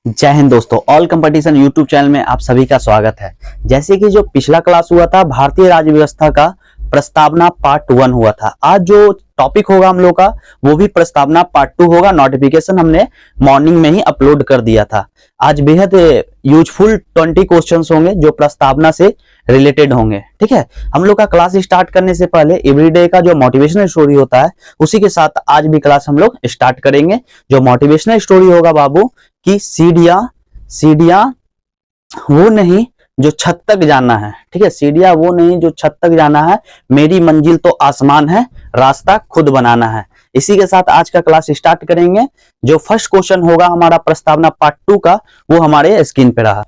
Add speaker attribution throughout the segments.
Speaker 1: जय हिंद दोस्तों, all competition YouTube channel में आप सभी का स्वागत है। जैसे कि जो पिछला क्लास हुआ था भारतीय राज्य व्यवस्था का प्रस्तावना पार्ट 1 हुआ था, आज जो टॉपिक होगा हम लोग का वो भी प्रस्तावना पार्ट 2 होगा। नोटिफिकेशन हमने मॉर्निंग में ही अपलोड कर दिया था। आज बेहद यूजफुल 20 क्वेश्चंस होंगे जो प्रस्तावना से रिलेटेड होंगे। ठीक है, हम लोग का क्लास स्टार्ट करने से पहले एवरीडे का जो मोटिवेशनल स्टोरी होता है उसी के साथ आज भी क्लास हम लोग स्टार्ट करेंगे। जो मोटिवेशनल स्टोरी होगा बाबू कि सीढ़ियां वो नहीं जो छत तक जाना है। ठीक है, सीढ़ियां वो नहीं जो छत तक जाना है, मेरी मंजिल तो आसमान है, रास्ता खुद बनाना है। इसी के साथ आज का क्लास स्टार्ट करेंगे। जो फर्स्ट क्वेश्चन होगा हमारा प्रस्तावना पार्ट 2 का वो हमारे स्क्रीन पे रहा।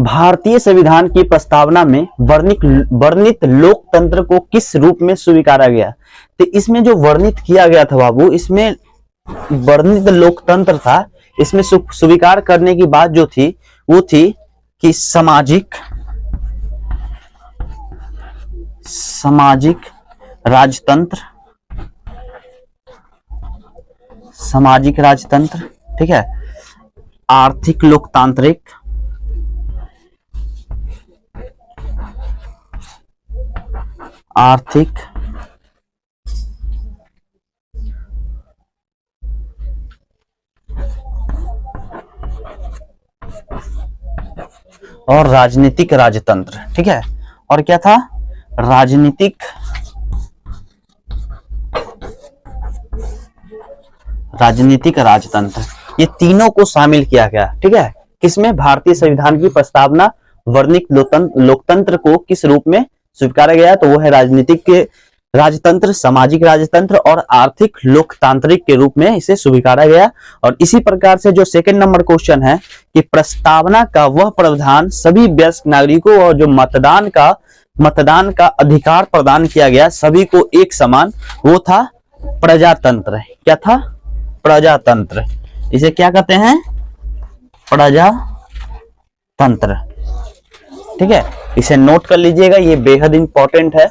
Speaker 1: भारतीय संविधान की प्रस्तावना में वर्णित लोकतंत्र को किस रूप में स्वीकारा गया? तो इसमें जो वर्णित किया गया था बाबू, इसमें वर्णित लोकतंत्र था। इसमें स्वीकार करने की बात जो थी वो थी कि सामाजिक राजतंत्र, ठीक है, आर्थिक लोकतांत्रिक, और राजनीतिक राजतंत्र। ठीक है, और क्या था? राजनीतिक राजतंत्र, ये तीनों को शामिल किया गया। ठीक है, किसमें? भारतीय संविधान की प्रस्तावना वर्णित लोकतंत्र को किस रूप में स्वीकारा गया? तो वो है राजनीतिक राजतंत्र, सामाजिक राजतंत्र और आर्थिक लोकतांत्रिक के रूप में इसे स्वीकारा गया। और इसी प्रकार से जो सेकंड नंबर क्वेश्चन है कि प्रस्तावना का वह प्रावधान सभी वयस्क नागरिकों और जो मतदान का अधिकार प्रदान किया गया सभी को एक समान, वो था प्रजातंत्र। क्या था? प्रजातंत्र। इसे क्या कहते हैं? प्रजातंत्र। ठीक है, इसे नोट कर लीजिएगा, ये बेहद इंपॉर्टेंट है।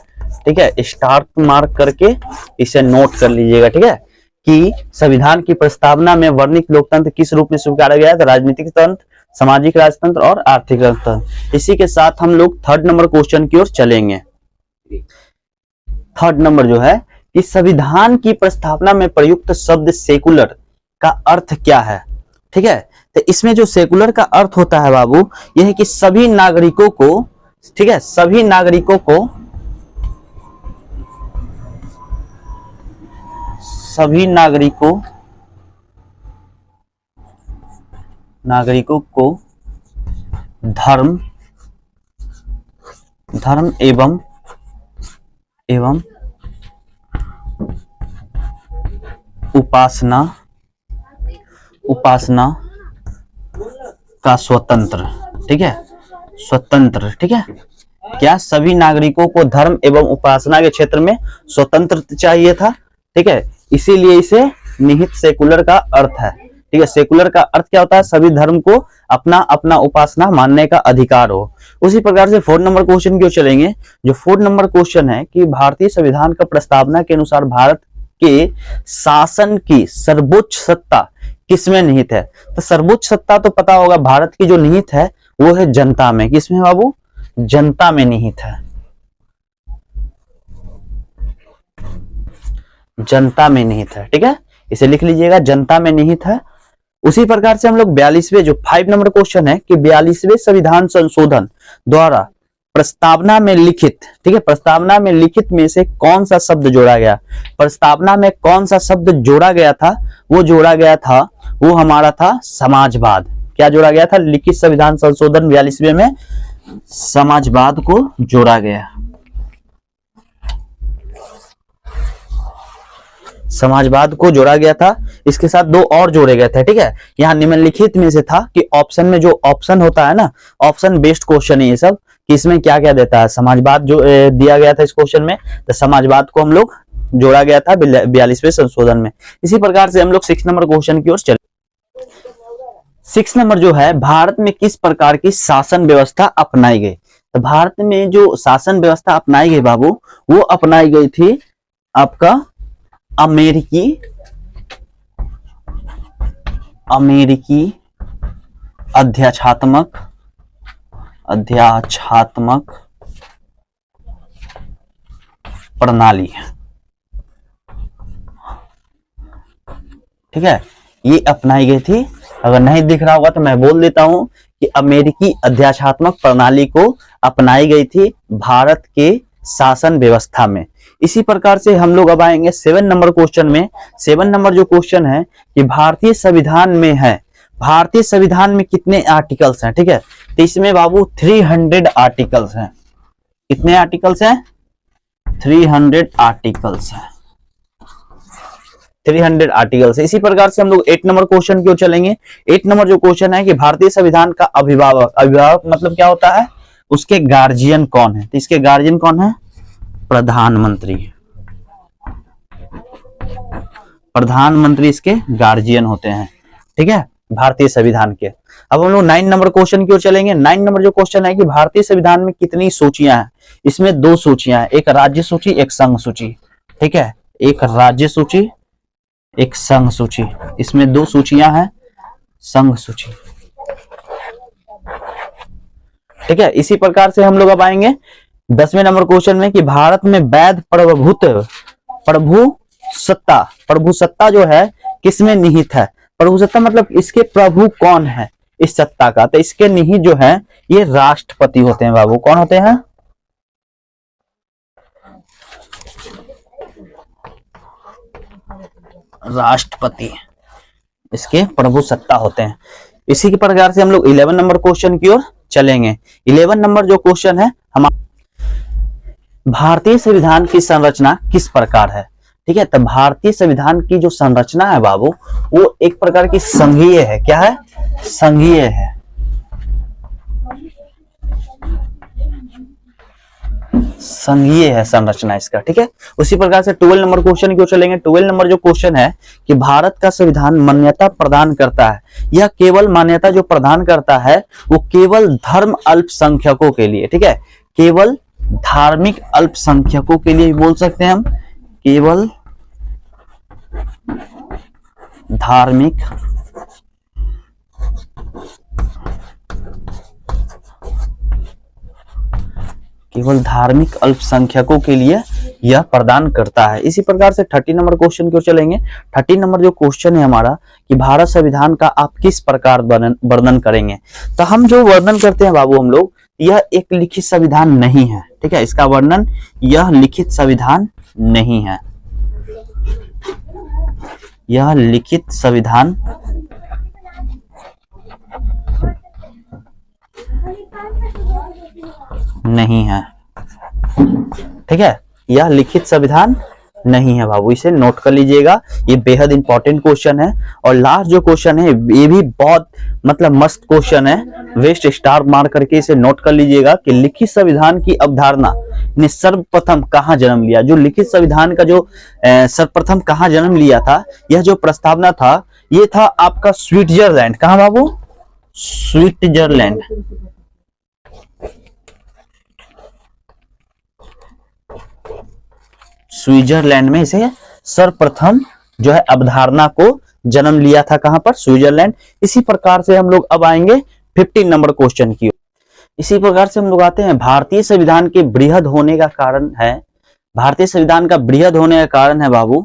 Speaker 1: ठीक है, स्टार मार्क करके इसे नोट कर लीजिएगा। ठीक है, कि संविधान की प्रस्तावना में वर्णित लोकतंत्र किस रूप में स्वीकारा गया? तो राजनीतिक तंत्र, सामाजिक राजतंत्र और आर्थिक राजतंत्र। इसी के साथ हम लोग थर्ड नंबर क्वेश्चन की ओर चलेंगे। थर्ड नंबर जो है कि संविधान की प्रस्तावना में प्रयुक्त शब्द सेकुलर का अर्थ क्या है? ठीक है, तो इसमें जो सेकुलर का अर्थ होता है बाबू, यह है कि सभी नागरिकों को, ठीक है, सभी नागरिकों को धर्म एवं उपासना का स्वतंत्र। ठीक है, स्वतंत्र। ठीक है, क्या सभी नागरिकों को धर्म एवं उपासना के क्षेत्र में स्वतंत्र चाहिए था? ठीक है, इसीलिए इसे निहित सेकुलर का अर्थ है। ठीक है, सेकुलर का अर्थ क्या होता है? सभी धर्म को अपना अपना उपासना मानने का अधिकार हो। उसी प्रकार से फोर्थ नंबर क्वेश्चन की ओर चलेंगे। जो फोर्थ नंबर क्वेश्चन है कि भारतीय संविधान का प्रस्तावना के अनुसार भारत के शासन की सर्वोच्च सत्ता किसमें निहित है? तो सर्वोच्च सत्ता तो पता होगा, भारत की जो निहित है वो है जनता में। किसमें बाबू? जनता में निहित है, जनता में निहित है। ठीक है, इसे लिख लीजिएगा, जनता में निहित है। उसी प्रकार से हम लोग 42वें जो 5 नंबर क्वेश्चन है कि 42वें संविधान संशोधन द्वारा प्रस्तावना में लिखित, ठीक है, प्रस्तावना में लिखित में से कौन सा शब्द जोड़ा गया? प्रस्तावना में कौन सा शब्द जोड़ा गया था? वो जोड़ा गया था, वो हमारा था समाजवाद। क्या जोड़ा गया था? लिखित संविधान संशोधन 42वें में समाजवाद को जोड़ा गया। समाजवाद को जोड़ा गया था। इसके साथ दो और जोड़े गए थे। ठीक है, यहाँ निम्नलिखित में से था कि ऑप्शन में जो ऑप्शन होता है ना, ऑप्शन बेस्ड क्वेश्चन है ये सब, कि इसमें क्या क्या देता है। समाजवाद जो दिया गया था इस क्वेश्चन में, तो समाजवाद को हम लोग जोड़ा गया था 42वें संशोधन में। इसी प्रकार से हम लोग 6 नंबर क्वेश्चन की ओर चले। 6 नंबर जो है, भारत में किस प्रकार की शासन व्यवस्था अपनाई गई? तो भारत में जो शासन व्यवस्था अपनाई गई बाबू, वो अपनाई गई थी आपका अमेरिकी अध्यात्मक प्रणाली। ठीक है, ये अपनाई गई थी। अगर नहीं दिख रहा होगा तो मैं बोल देता हूं कि अमेरिकी अध्यात्मक प्रणाली को अपनाई गई थी भारत के शासन व्यवस्था में। इसी प्रकार से हम लोग अब आएंगे 7 नंबर क्वेश्चन में। 7 नंबर जो क्वेश्चन है कि भारतीय संविधान में है, भारतीय संविधान में कितने आर्टिकल्स हैं? ठीक है, तो इसमें बाबू 300 आर्टिकल्स हैं। कितने आर्टिकल्स हैं? 300 आर्टिकल्स हैं। 300 आर्टिकल्स है। इसी प्रकार से हम लोग 8 नंबर क्वेश्चन की ओर चलेंगे। 8 नंबर जो क्वेश्चन है कि भारतीय संविधान का अभिभावक, अभिभावक मतलब क्या होता है? उसके गार्जियन कौन है? तो इसके गार्जियन कौन है? प्रधानमंत्री। प्रधानमंत्री इसके गार्जियन होते हैं। ठीक है, भारतीय संविधान के। अब हम लोग 9 नंबर क्वेश्चन की ओर चलेंगे। 9 नंबर जो क्वेश्चन है कि भारतीय संविधान में कितनी सूचियां हैं? इसमें 2 सूचियां हैं, एक राज्य सूची, एक संघ सूची। ठीक है, एक राज्य सूची, एक संघ सूची। इसमें 2 सूचियां हैं, संघ सूची। ठीक है, इसी प्रकार से हम लोग अब आएंगे 10वें नंबर क्वेश्चन में कि भारत में वैध प्रभुसत्ता जो है किसमें निहित है? प्रभुसत्ता मतलब इसके प्रभु कौन है इस सत्ता का? तो इसके निहित जो है ये राष्ट्रपति होते हैं बाबू। कौन होते हैं? राष्ट्रपति इसके प्रभुसत्ता होते हैं। इसी के प्रकार से हम लोग 11 नंबर क्वेश्चन की ओर चलेंगे। 11 नंबर जो क्वेश्चन है, हम भारतीय संविधान की संरचना किस प्रकार है? ठीक है, तो भारतीय संविधान की जो संरचना है बाबू वो एक प्रकार की संघीय है। क्या है? संघीय है। संघीय है संरचना इसका। ठीक है, उसी प्रकार से 12 नंबर क्वेश्चन की ओर चलेंगे। 12 नंबर जो क्वेश्चन है कि भारत का संविधान मान्यता प्रदान करता है, यह केवल मान्यता जो प्रदान करता है वो केवल धर्म अल्पसंख्यकों के लिए। ठीक है, केवल धार्मिक अल्पसंख्यकों के लिए बोल सकते हैं हम, केवल धार्मिक अल्पसंख्यकों के लिए यह प्रदान करता है। इसी प्रकार से 30 नंबर क्वेश्चन की ओर चलेंगे। 30 नंबर जो क्वेश्चन है हमारा कि भारत संविधान का आप किस प्रकार वर्णन करेंगे? तो हम जो वर्णन करते हैं बाबू हम लोग, यह एक लिखित संविधान नहीं है। ठीक है, इसका वर्णन यह लिखित संविधान नहीं है। यह लिखित संविधान नहीं है। ठीक है, यह लिखित संविधान नहीं है बाबू, इसे नोट कर लीजिएगा, ये बेहद इंपॉर्टेंट क्वेश्चन है। और लास्ट जो क्वेश्चन है ये भी बहुत मतलब मस्त क्वेश्चन है, वेस्ट स्टार मार करके इसे नोट कर लीजिएगा कि लिखित संविधान की अवधारणा ने सर्वप्रथम कहां जन्म लिया? जो लिखित संविधान का जो सर्वप्रथम कहां जन्म लिया था, यह जो प्रस्तावना था ये था आपका स्विट्जरलैंड। कहां बाबू? स्विट्जरलैंड। स्विट्जरलैंड में इसे सर्वप्रथम जो है अवधारणा को जन्म लिया था। कहां पर? स्विट्जरलैंड। इसी प्रकार से हम लोग अब आएंगे 15 नंबर क्वेश्चन की। इसी प्रकार से हम लोग आते हैं भारतीय संविधान के बृहद होने का कारण है, भारतीय संविधान का बृहद होने का कारण है बाबू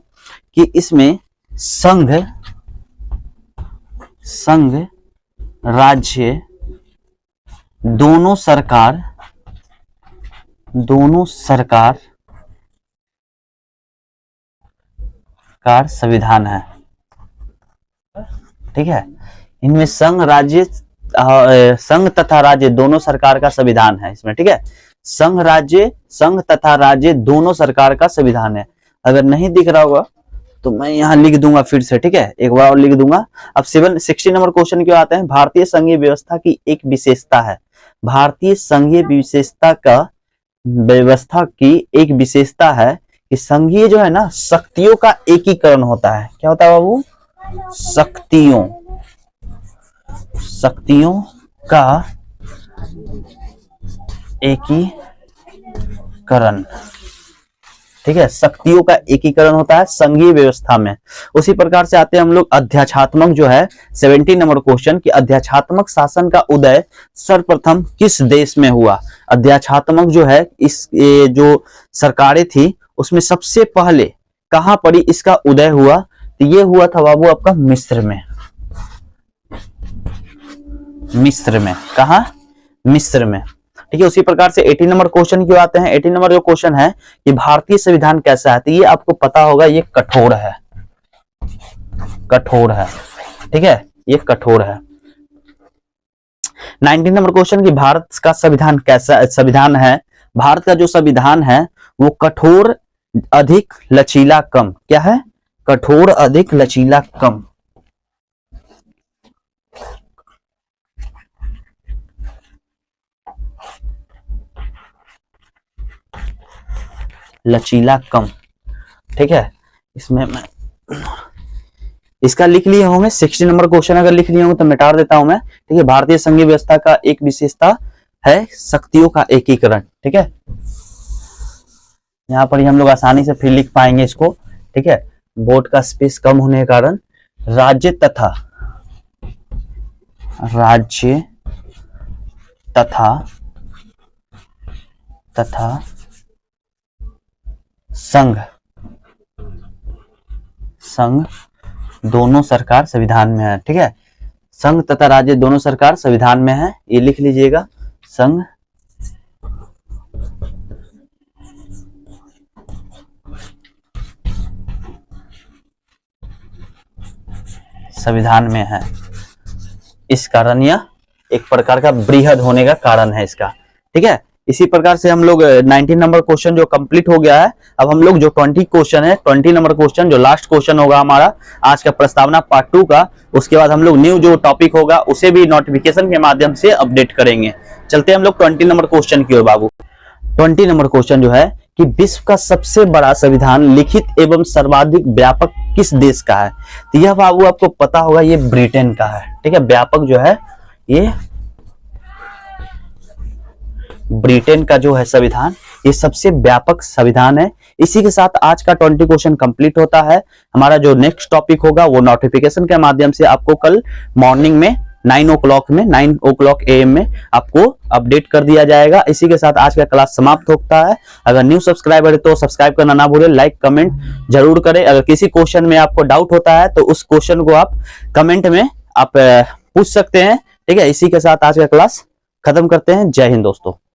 Speaker 1: कि इसमें संघ राज्य दोनों सरकार का संविधान है। ठीक है, इनमें संघ तथा राज्य दोनों सरकार का संविधान है इसमें। ठीक है, संघ तथा राज्य दोनों सरकार का संविधान है। अगर नहीं दिख रहा होगा तो मैं यहां लिख दूंगा फिर से। ठीक है, एक बार और लिख दूंगा। अब 60 नंबर क्वेश्चन क्यों आते हैं? भारतीय संघीय व्यवस्था की एक विशेषता है, भारतीय संघीय व्यवस्था की एक विशेषता है कि संघीय जो है ना शक्तियों का एकीकरण होता है। क्या होता है बाबू? शक्तियों का एकीकरण। ठीक है, शक्तियों का एकीकरण होता है संघीय व्यवस्था में। उसी प्रकार से आते हैं हम लोग अध्यात्मक जो है 70 नंबर क्वेश्चन कि अध्यात्मक शासन का उदय सर्वप्रथम किस देश में हुआ। अध्यात्मक जो है ये जो सरकारें थी उसमें सबसे पहले कहां पड़ी इसका उदय हुआ, तो ये हुआ था बाबू आपका मिस्र में। मिस्र में, कहा मिस्र में, ठीक है। उसी प्रकार से 80 नंबर क्वेश्चन क्यों आते हैं। 80 नंबर जो क्वेश्चन है कि भारतीय संविधान कैसा है, तो ये आपको पता होगा ये कठोर है, कठोर है, ठीक है, ये कठोर है। 19 नंबर क्वेश्चन कि भारत का संविधान कैसा संविधान है। भारत का जो संविधान है वो कठोर अधिक लचीला कम, क्या है, कठोर अधिक लचीला कम। लचीला कम, ठीक है। इसमें मैं इसका लिख लिए होंगे 60 नंबर क्वेश्चन अगर लिख लिए होंगे तो मिटा देता हूं मैं, ठीक है। भारतीय संघीय व्यवस्था का एक विशेषता है शक्तियों का एकीकरण, ठीक है। यहाँ पर ही हम लोग आसानी से फिर लिख पाएंगे इसको, ठीक है। बोर्ड का स्पेस कम होने के कारण राज्य तथा संघ दोनों सरकार संविधान में है, ठीक है। संघ तथा राज्य दोनों सरकार संविधान में है, ये लिख लीजिएगा। संघ संविधान में है, इस कारण यह एक प्रकार का बृहद होने का कारण है इसका, ठीक है। इसी प्रकार से हम लोग 19 नंबर क्वेश्चन जो कंप्लीट हो गया है। अब हम लोग जो 20 क्वेश्चन है, 20 नंबर क्वेश्चन जो लास्ट क्वेश्चन होगा हमारा आज का प्रस्तावना पार्ट 2 का, उसके बाद हम लोग न्यू जो टॉपिक होगा उसे भी नोटिफिकेशन के माध्यम से अपडेट करेंगे। चलते हैं हम लोग 20 नंबर क्वेश्चन की ओर बाबू। 20 नंबर क्वेश्चन जो है कि विश्व का सबसे बड़ा संविधान लिखित एवं सर्वाधिक व्यापक किस देश का है। तो यह बाबू आपको पता होगा ये ब्रिटेन का है, ठीक है। व्यापक जो है ये ब्रिटेन का जो है संविधान, ये सबसे व्यापक संविधान है। इसी के साथ आज का 20 क्वेश्चन कंप्लीट होता है। हमारा जो नेक्स्ट टॉपिक होगा वो नोटिफिकेशन के माध्यम से आपको कल मॉर्निंग में 9 o'clock AM में आपको अपडेट कर दिया जाएगा। इसी के साथ आज का क्लास समाप्त होता है। अगर न्यू सब्सक्राइबर है तो सब्सक्राइब करना ना भूलें, लाइक कमेंट जरूर करें। अगर किसी क्वेश्चन में आपको डाउट होता है तो उस क्वेश्चन को आप कमेंट में आप पूछ सकते हैं, ठीक है। इसी के साथ आज का क्लास खत्म करते हैं। जय हिंद दोस्तों।